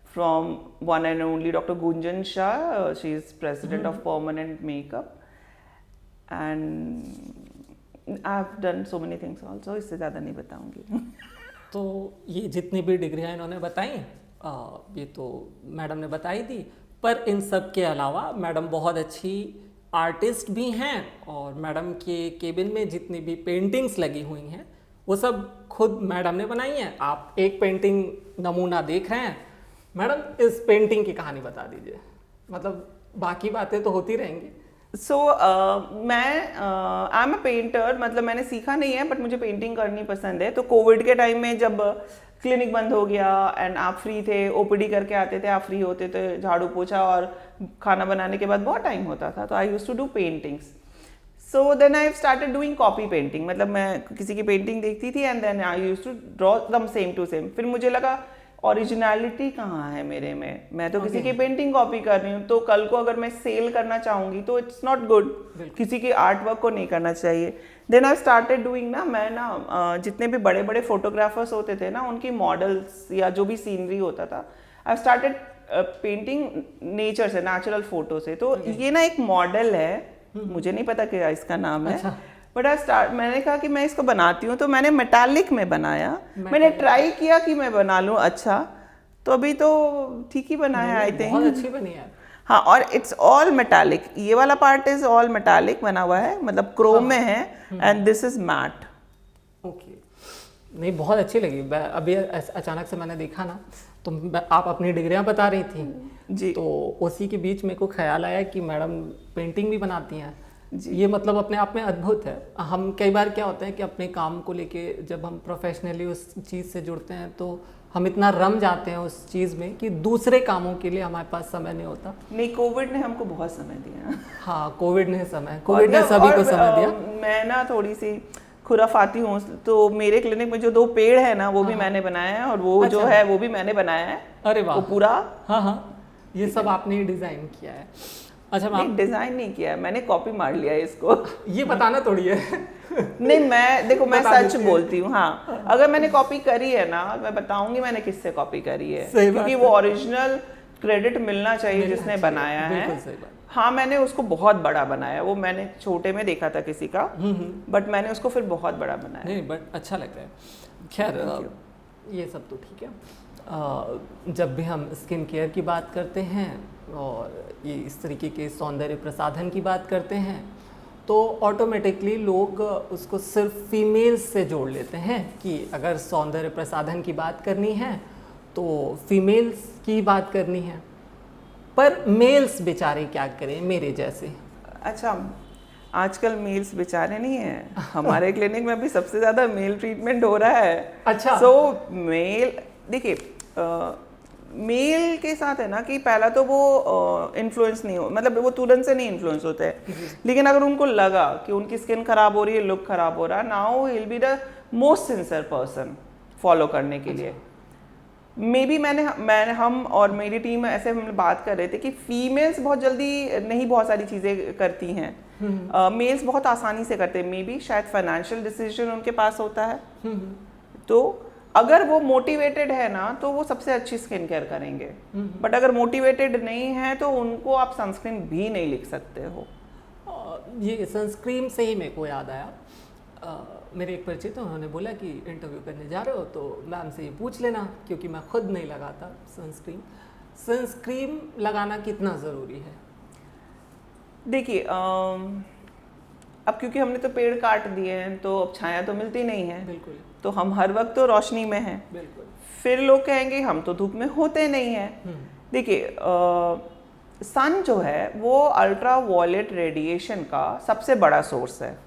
from one and only Dr. Gunjan Shah. She is president of Permanent Makeup, and I have done so many things also. इससे ज़्यादा नहीं बताऊंगी। तो ये जितनी भी डिग्रियां इन्होंने बताई, ये तो मैडम ने बताई दी, पर इन सब के अलावा मैडम बहुत अच्छी आर्टिस्ट भी हैं, और मैडम के केबिन में जितनी भी पेंटिंग्स लगी हुई हैं वो सब खुद मैडम ने बनाई हैं। आप एक पेंटिंग नमूना देख रहे हैं, मैडम इस पेंटिंग की कहानी बता दीजिए, मतलब बाकी बातें तो होती रहेंगी। मैं आई एम अ पेंटर, मतलब मैंने सीखा नहीं है, बट मुझे पेंटिंग करनी पसंद है। तो कोविड के टाइम में जब क्लिनिक बंद हो गया एंड आप फ्री थे, OPD करके आते थे, आप फ्री होते थे, झाड़ू पोछा और खाना बनाने के बाद बहुत टाइम होता था, तो I used to do paintings. So then I started doing copy painting, मतलब मैं किसी की पेंटिंग देखती थी and then I used to draw them same to same. फिर मुझे लगा ओरिजिनलिटी कहाँ है मेरे में, मैं तो किसी की पेंटिंग कॉपी कर रही हूँ, तो कल को अगर मैं सेल करना चाहूँगी तो इट्स नॉट गुड, किसी के आर्ट वर्क को नहीं करना चाहिए। देन आई स्टार्टेड डूइंग ना, मैं ना जितने भी बड़े बड़े फोटोग्राफर्स होते थे ना, उनकी मॉडल्स या जो भी सीनरी होता था, आई स्टार्टेड पेंटिंग नेचर से, नेचुरल फोटो से। तो ये ना एक मॉडल है, मुझे नहीं पता क्या इसका नाम है, बट मैंने कहा कि मैं इसको बनाती हूँ, तो मैंने मेटालिक में बनाया। मैंने ट्राई किया कि मैं बना लूँ अच्छा, तो अभी तो ठीक ही बना है आई थिंक, बहुत अच्छी बनी है। हाँ, और इट्स ऑल मेटालिक, ये वाला पार्ट इज ऑल मेटालिक बना हुआ है, मतलब क्रोम में है, and this is matte. Okay, नहीं बहुत अच्छी लगी। अभी अचानक से मैंने देखा ना, तो आप अपनी डिग्रियां बता रही थी जी, तो उसी के बीच मेरे को ख्याल आया कि मैडम पेंटिंग भी बनाती हैं। ये मतलब अपने आप में अद्भुत है। हम कई बार क्या होता है कि अपने काम को लेके जब हम प्रोफेशनली उस चीज़ से जुड़ते हैं तो हम इतना रम जाते हैं उस चीज़ में कि दूसरे कामों के लिए हमारे पास समय नहीं होता। नहीं, कोविड ने हमको बहुत समय दिया। हाँ, कोविड ने सभी को समय दिया। मैं ना थोड़ी सी खुराफाती हूँ, तो मेरे क्लिनिक में जो 2 पेड़ है ना, वो भी मैंने बनाया है, और वो जो है वो भी मैंने बनाया है। अरे वाह, वो पूरा, हाँ, ये सब आपने डिजाइन किया है। अच्छा मैम, डिजाइन नहीं किया, मैंने कॉपी मार लिया है इसको। ये बताना थोड़ी है। नहीं, मैं देखो, मैं सच बोलती हूँ। हाँ, अगर मैंने कॉपी करी है ना, मैं बताऊंगी मैंने किससे कॉपी करी है, क्योंकि वो ओरिजिनल क्रेडिट मिलना चाहिए जिसने बनाया है। हाँ, मैंने उसको बहुत बड़ा बनाया, वो मैंने छोटे में देखा था किसी का, बट मैंने उसको फिर बहुत बड़ा बनाया। नहीं, बट अच्छा लग रहा है। खैर, ये सब तो ठीक है। जब भी हम स्किन केयर की बात करते हैं और ये इस तरीके के सौंदर्य प्रसाधन की बात करते हैं, तो ऑटोमेटिकली लोग उसको सिर्फ फीमेल्स से जोड़ लेते हैं कि अगर सौंदर्य प्रसाधन की बात करनी है तो फीमेल्स की बात करनी है, पर मेल्स बेचारे क्या करें मेरे जैसे। अच्छा, आजकल मेल्स बेचारे नहीं हैं, हमारे क्लिनिक में भी सबसे ज़्यादा मेल ट्रीटमेंट हो रहा है। अच्छा, सो मेल, देखिए, मेल के साथ है ना कि पहला तो वो इन्फ्लुएंस नहीं हो, मतलब वो तुरंत से नहीं इन्फ्लुएंस होते हैं, लेकिन अगर उनको लगा कि उनकी स्किन खराब हो रही है, लुक खराब हो रहा है, now he will be the most sincere person follow करने के लिए। मे बी हम और मेरी टीम ऐसे हम बात कर रहे थे कि फीमेल्स बहुत जल्दी नहीं बहुत सारी चीज़ें करती हैं, मेल्स बहुत आसानी से करते हैं। मे बी शायद फाइनेंशियल डिसीजन उनके पास होता है, तो अगर वो मोटिवेटेड है ना तो वो सबसे अच्छी स्किन केयर करेंगे, बट अगर मोटिवेटेड नहीं है तो उनको आप सनस्क्रीन भी नहीं लिख सकते हो। ये सनस्क्रीन से ही मेरे को याद आया, मेरे एक परिचित हैं, उन्होंने बोला कि इंटरव्यू करने जा रहे हो तो मैम से ये पूछ लेना, क्योंकि मैं खुद नहीं लगाता सनस्क्रीन लगाना कितना ज़रूरी है? देखिए, अब क्योंकि हमने तो पेड़ काट दिए हैं तो अब छाया तो मिलती नहीं है, बिल्कुल, तो हम हर वक्त तो रोशनी में हैं। बिल्कुल। फिर लोग कहेंगे हम तो धूप में होते नहीं हैं। देखिए, सन जो है वो अल्ट्रा वायलेट रेडिएशन का सबसे बड़ा सोर्स है,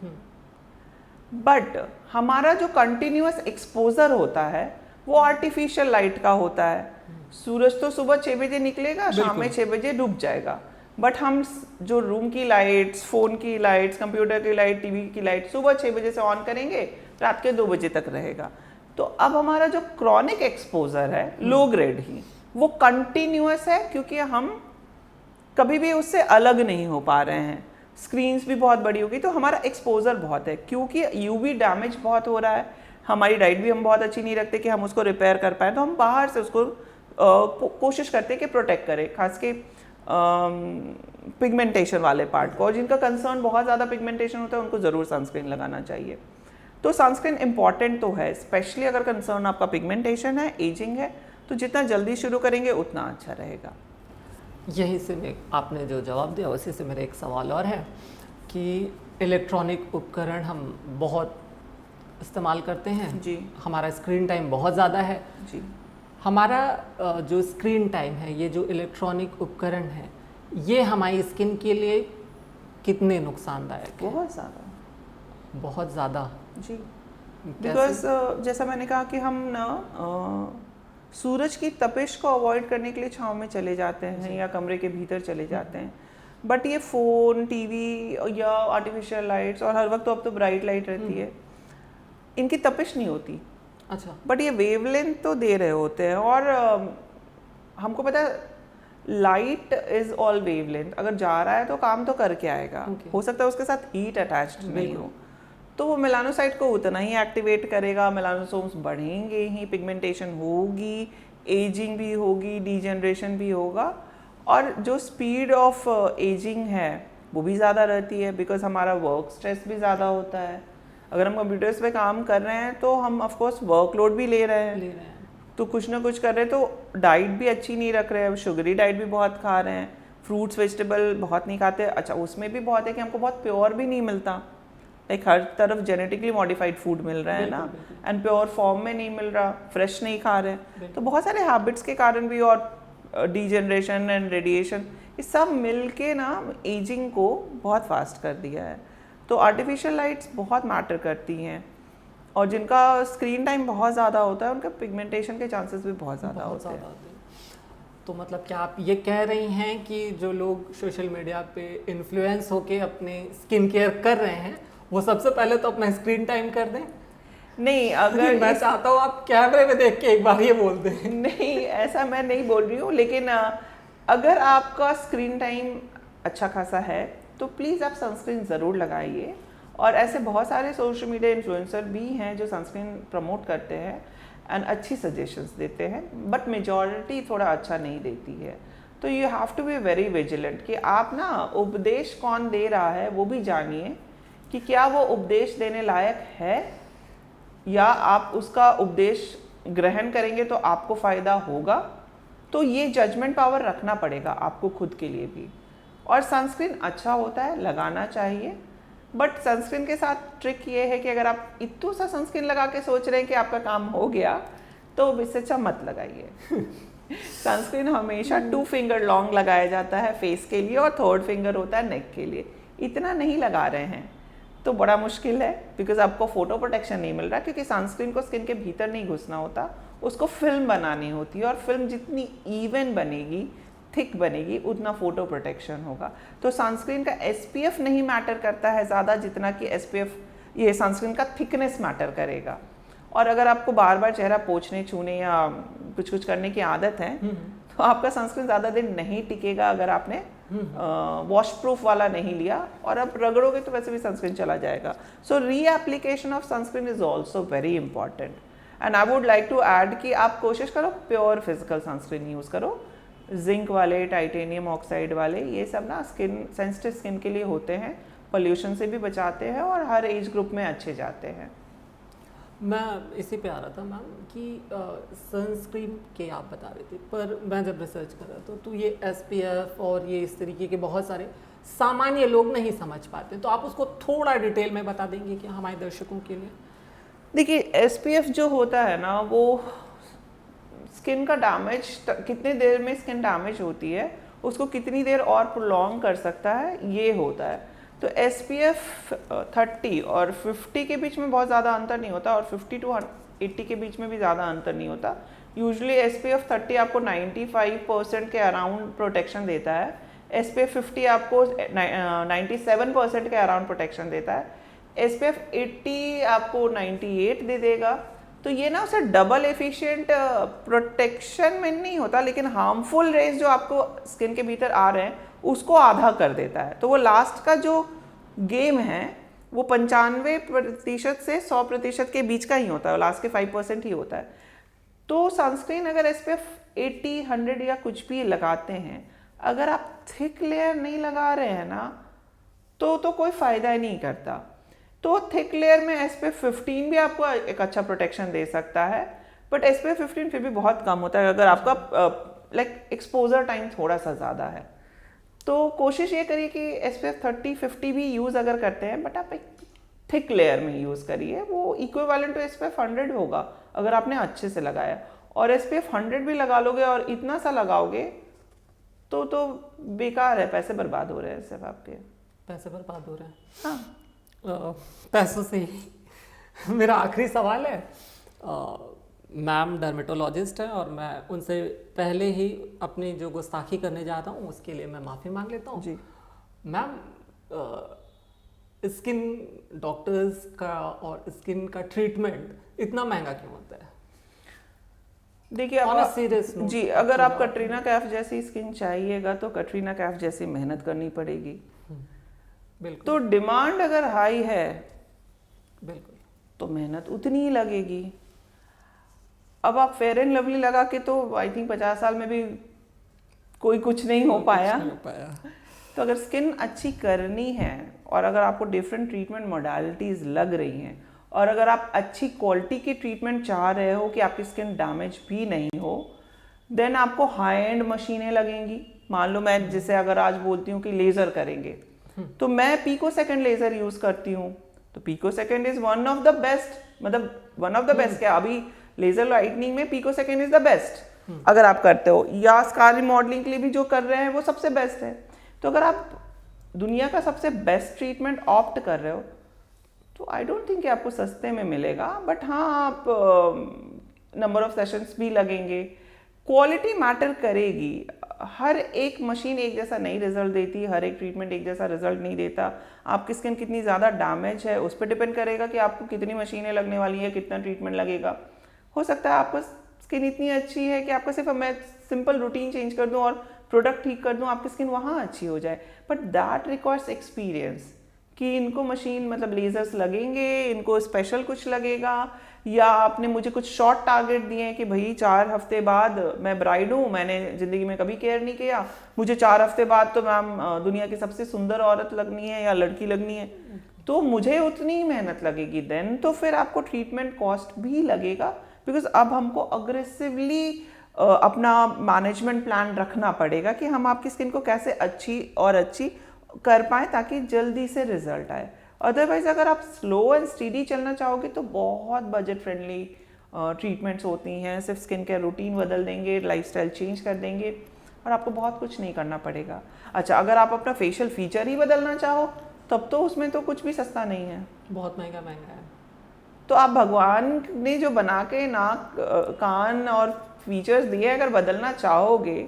बट हमारा जो कंटिन्यूअस एक्सपोजर होता है वो आर्टिफिशियल लाइट का होता है। सूरज तो सुबह 6 बजे निकलेगा, शाम में 6 बजे डूब जाएगा, बट हम जो रूम की लाइट्स, फ़ोन की लाइट्स, कंप्यूटर की लाइट, टीवी की लाइट सुबह 6 बजे से ऑन करेंगे, रात के 2 बजे तक रहेगा। तो अब हमारा जो क्रॉनिक एक्सपोजर है, लो ग्रेड ही, वो कंटिन्यूअस है, क्योंकि हम कभी भी उससे अलग नहीं हो पा रहे हैं। स्क्रीन्स भी बहुत बड़ी होगी तो हमारा एक्सपोजर बहुत है, क्योंकि यूवी डैमेज बहुत हो रहा है। हमारी डाइट भी हम बहुत अच्छी नहीं रखते कि हम उसको रिपेयर कर पाएँ, तो हम बाहर से उसको कोशिश करते हैं कि प्रोटेक्ट करें, खास के पिगमेंटेशन वाले पार्ट को, और जिनका कंसर्न बहुत ज़्यादा पिगमेंटेशन होता है उनको ज़रूर सनस्क्रीन लगाना चाहिए। तो सनस्क्रीन इंपॉर्टेंट तो है, स्पेशली अगर कंसर्न आपका पिगमेंटेशन है, एजिंग है, तो जितना जल्दी शुरू करेंगे उतना अच्छा रहेगा। यही से आपने जो जवाब दिया उसी से मेरा एक सवाल और है कि इलेक्ट्रॉनिक उपकरण हम बहुत इस्तेमाल करते हैं जी, हमारा स्क्रीन टाइम बहुत ज़्यादा है जी। हमारा जो स्क्रीन टाइम है, ये जो इलेक्ट्रॉनिक उपकरण है, ये हमारी स्किन के लिए कितने नुकसानदायक है? बहुत ज़्यादा, बहुत ज़्यादा जी। बिकॉज जैसा मैंने कहा कि हम ना सूरज की तपिश को अवॉइड करने के लिए छांव में चले जाते हैं या कमरे के भीतर चले जाते हैं, बट ये फ़ोन, टीवी या आर्टिफिशियल लाइट्स, और हर वक्त तो अब तो ब्राइट लाइट रहती है, इनकी तपिश नहीं होती। अच्छा। बट ये वेवलेंथ तो दे रहे होते हैं, और हमको पता है लाइट इज ऑल वेवलेंथ, अगर जा रहा है तो काम तो करके आएगा। हो सकता है उसके साथ हीट अटैच्ड नहीं हो, तो वो मेलानोसाइट को उतना ही एक्टिवेट करेगा, मेलानोसोम्स बढ़ेंगे ही, पिगमेंटेशन होगी, एजिंग भी होगी, डीजनरेशन भी होगा, और जो स्पीड ऑफ एजिंग है वो भी ज़्यादा रहती है, बिकॉज हमारा वर्क स्ट्रेस भी ज़्यादा होता है। अगर हम कंप्यूटर्स पे काम कर रहे हैं तो हम ऑफ कोर्स वर्कलोड भी ले रहे हैं, तो कुछ ना कुछ कर रहे हैं, तो डाइट भी अच्छी नहीं रख रहे हैं, शुगरी डाइट भी बहुत खा रहे हैं, फ्रूट्स वेजिटेबल बहुत नहीं खाते। अच्छा, उसमें भी बहुत है कि हमको बहुत प्योर भी नहीं मिलता, लाइक हर तरफ जेनेटिकली मॉडिफाइड फूड मिल रहा है ना, एंड प्योर फॉर्म में नहीं मिल रहा, फ्रेश नहीं खा रहे, तो बहुत सारे हैबिट्स के कारण भी, और डीजनरेशन एंड रेडिएशन, ये सब मिल के ना एजिंग को बहुत फास्ट कर दिया है। तो आर्टिफिशियल लाइट्स बहुत मैटर करती हैं, और जिनका स्क्रीन टाइम बहुत ज़्यादा होता है उनका पिगमेंटेशन के चांसेस भी बहुत ज़्यादा होते हैं। तो मतलब क्या आप ये कह रही हैं कि जो लोग सोशल मीडिया पे इन्फ्लुएंस होके अपने स्किन केयर कर रहे हैं, वो सबसे पहले तो अपना स्क्रीन टाइम कर दें? नहीं, अगर मैं चाहता हूँ आप कैमरे में देख के एक बार ये बोल दें। नहीं, ऐसा मैं नहीं बोल रही हूँ, लेकिन अगर आपका स्क्रीन टाइम अच्छा खासा है तो प्लीज़ आप सनस्क्रीन ज़रूर लगाइए। और ऐसे बहुत सारे सोशल मीडिया इन्फ्लुएंसर भी हैं जो सनस्क्रीन प्रमोट करते हैं एंड अच्छी सजेशंस देते हैं, बट मेजॉरिटी थोड़ा अच्छा नहीं देती है। तो you have to be very vigilant कि आप ना उपदेश कौन दे रहा है वो भी जानिए, कि क्या वो उपदेश देने लायक है, या आप उसका उपदेश ग्रहण करेंगे तो आपको फ़ायदा होगा। तो ये जजमेंट पावर रखना पड़ेगा आपको खुद के लिए भी। और सनस्क्रीन अच्छा होता है, लगाना चाहिए, बट सनस्क्रीन के साथ ट्रिक ये है कि अगर आप इतना सा सनस्क्रीन लगा के सोच रहे हैं कि आपका काम हो गया, तो इससे अच्छा मत लगाइए। सनस्क्रीन हमेशा 2 फिंगर लॉन्ग लगाया जाता है फेस के लिए, और 3rd फिंगर होता है नेक के लिए। इतना नहीं लगा रहे हैं तो बड़ा मुश्किल है, बिकॉज आपको फोटो प्रोटेक्शन नहीं मिल रहा, क्योंकि सनस्क्रीन को स्किन के भीतर नहीं घुसना होता, उसको फिल्म बनानी होती है, और फिल्म जितनी इवन बनेगी, थिक बनेगी, उतना फोटो प्रोटेक्शन होगा। तो सनस्क्रीन का SPF नहीं मैटर करता है ज़्यादा, जितना कि SPF ये सनस्क्रीन का थिकनेस मैटर करेगा। और अगर आपको बार बार चेहरा पोंछने, छूने या कुछ कुछ करने की आदत है, तो आपका सनस्क्रीन ज़्यादा दिन नहीं टिकेगा अगर आपने वॉश प्रूफ वाला नहीं लिया, और अब रगड़ोगे तो वैसे भी सनस्क्रीन चला जाएगा। So reapplication of sunscreen is also very important. And I would like to add कि आप कोशिश करो प्योर फिजिकल सनस्क्रीन यूज़ करो, जिंक वाले, टाइटेनियम ऑक्साइड वाले, ये सब ना स्किन सेंसिटिव स्किन के लिए होते हैं, पोल्यूशन से भी बचाते हैं, और हर एज ग्रुप में अच्छे जाते हैं। मैं इसी पे आ रहा था मैम कि सनस्क्रीन के आप बता रहे थे, पर मैं जब रिसर्च कर रहा था तो ये SPF और ये इस तरीके के बहुत सारे सामान्य लोग नहीं समझ पाते, तो आप उसको थोड़ा डिटेल में बता देंगे कि हमारे दर्शकों के लिए? देखिए, SPF जो होता है ना, वो स्किन का डैमेज, कितने देर में स्किन डैमेज होती है उसको कितनी देर और प्रोलॉन्ग कर सकता है, ये होता है। तो SPF 30 और 50 के बीच में बहुत ज़्यादा अंतर नहीं होता, और 50 to 80 के बीच में भी ज़्यादा अंतर नहीं होता। यूजुअली SPF 30 आपको 95% के अराउंड प्रोटेक्शन देता है, SPF 50 आपको 97% के अराउंड प्रोटेक्शन देता है, SPF 80 आपको 98 दे देगा। तो ये ना उसे डबल एफिशिएंट प्रोटेक्शन में नहीं होता, लेकिन हार्मफुल रेज जो आपको स्किन के भीतर आ रहे हैं उसको आधा कर देता है। तो वो लास्ट का जो गेम है वो 95% से 100% के बीच का ही होता है, लास्ट के 5% ही होता है। तो सनस्क्रीन अगर SPF 80, 100 या कुछ भी लगाते हैं, अगर आप थिक लेयर नहीं लगा रहे हैं ना, तो कोई फ़ायदा ही नहीं करता। तो थिक लेयर में SPF 15 भी आपको एक अच्छा प्रोटेक्शन दे सकता है, बट SPF 15 फिर भी बहुत कम होता है अगर आपका लाइक एक्सपोजर टाइम थोड़ा सा ज़्यादा है। तो कोशिश ये करिए कि SPF 30, 50 भी यूज़ अगर करते हैं, बट आप एक थिक लेयर में यूज़ करिए, वो इक्विवेलेंट टू SPF 100 होगा अगर आपने अच्छे से लगाया। और SPF 100 भी लगा लोगे और इतना सा लगाओगे तो बेकार है, पैसे बर्बाद हो रहे हैं, सिर्फ आपके पैसे बर्बाद हो रहे हैं। हाँ, पैसों से ही मेरा आखिरी सवाल है, मैम डर्मेटोलॉजिस्ट है और मैं उनसे पहले ही अपनी जो गुस्ताखी करने जाता हूँ उसके लिए मैं माफ़ी मांग लेता हूँ जी। मैम स्किन डॉक्टर्स का और स्किन का ट्रीटमेंट इतना महंगा क्यों होता है? देखिए On a serious note, जी, अगर आप कटरीना कैफ जैसी स्किन चाहिएगा तो कटरीना कैफ जैसी मेहनत करनी पड़ेगी। बिल्कुल तो डिमांड अगर हाई है बिल्कुल। तो मेहनत उतनी ही लगेगी। अब आप फेयर एंड लवली लगा के तो आई थिंक 50 साल में भी कोई कुछ नहीं हो पाया। तो अगर स्किन अच्छी करनी है और अगर आपको डिफरेंट ट्रीटमेंट मोडालिटीज़ लग रही हैं और अगर आप अच्छी क्वालिटी की ट्रीटमेंट चाह रहे हो कि आपकी स्किन डैमेज भी नहीं हो, देन आपको हाई एंड मशीनें लगेंगी। मान लो मैं जैसे अगर आज बोलती हूँ कि लेज़र करेंगे तो मैं पिको सेकेंड लेज़र यूज़ करती हूँ। तो picosecond is one of the best, मतलब वन ऑफ द बेस्ट क्या, अभी लेज़र लाइटनिंग में picosecond is the best अगर आप करते हो, या स्कार रिमॉडलिंग के लिए भी जो कर रहे हैं वो सबसे बेस्ट है। तो अगर आप दुनिया का सबसे बेस्ट ट्रीटमेंट ऑप्ट कर रहे हो तो आई डोंट थिंक कि आपको सस्ते में मिलेगा। बट हाँ, आप नंबर ऑफ सेशंस भी लगेंगे, क्वालिटी मैटर करेगी। हर एक मशीन एक जैसा नहीं रिजल्ट देती, हर एक ट्रीटमेंट एक जैसा रिजल्ट नहीं देता। आपकी स्किन कितनी ज़्यादा डैमेज है उस पर डिपेंड करेगा कि आपको कितनी मशीनें लगने वाली हैं, कितना ट्रीटमेंट लगेगा। हो सकता है आपको स्किन इतनी अच्छी है कि आपको सिर्फ मैं सिंपल रूटीन चेंज कर दूं और प्रोडक्ट ठीक कर दूं, आपकी स्किन वहाँ अच्छी हो जाए। बट दैट रिक्वायर्स एक्सपीरियंस कि इनको मशीन मतलब लेजर्स लगेंगे, इनको स्पेशल कुछ लगेगा, या आपने मुझे कुछ शॉर्ट टारगेट दिए हैं कि भाई 4 हफ्ते बाद, मैं ब्राइड हूँ, मैंने ज़िंदगी में कभी केयर नहीं किया, मुझे 4 हफ्ते बाद तो मैम दुनिया की सबसे सुंदर औरत लगनी है या लड़की लगनी है, तो मुझे उतनी मेहनत लगेगी। देन तो फिर आपको ट्रीटमेंट कॉस्ट भी लगेगा, बिकॉज अब हमको अग्रेसिवली अपना मैनेजमेंट प्लान रखना पड़ेगा कि हम आपकी स्किन को कैसे अच्छी और अच्छी कर पाएँ ताकि जल्दी से रिजल्ट आए। अदरवाइज अगर आप स्लो एंड स्टीडी चलना चाहोगे तो बहुत बजट फ्रेंडली ट्रीटमेंट्स होती हैं। सिर्फ स्किन केयर रूटीन बदल देंगे, लाइफस्टाइल चेंज कर देंगे और आपको बहुत कुछ नहीं करना पड़ेगा। अच्छा, अगर आप अपना फेशियल फीचर ही बदलना चाहो तब तो उसमें तो कुछ भी सस्ता नहीं है, बहुत महंगा है। तो आप भगवान ने जो बना के नाक, कान और फीचर्स दिए, अगर बदलना चाहोगे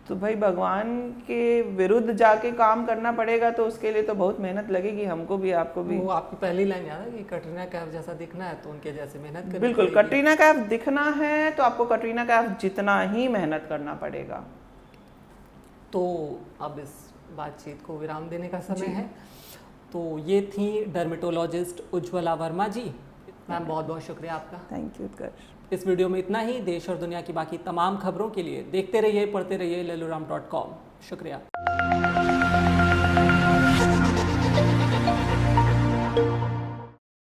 तो भाई भगवान के विरुद्ध जाके काम करना पड़ेगा। तो उसके लिए तो बहुत मेहनत लगेगी, हमको भी आपको भी। वो आपकी पहली लाइन याद है कि कटरीना कैफ जैसा दिखना है तो उनके जैसे मेहनत करनी बिल्कुल, पड़ेगी। कटरीना कैफ दिखना है तो आपको कटरीना कैफ जितना ही मेहनत करना पड़ेगा। तो अब इस बातचीत को विराम देने का समय है। तो ये थी डर्मेटोलॉजिस्ट उज्ज्वला वर्मा जी। मैम बहुत बहुत शुक्रिया आपका। थैंक यू उत्कर्ष। इस वीडियो में इतना ही। देश और दुनिया की बाकी तमाम खबरों के लिए देखते रहिए, पढ़ते रहिए leluram.com। शुक्रिया।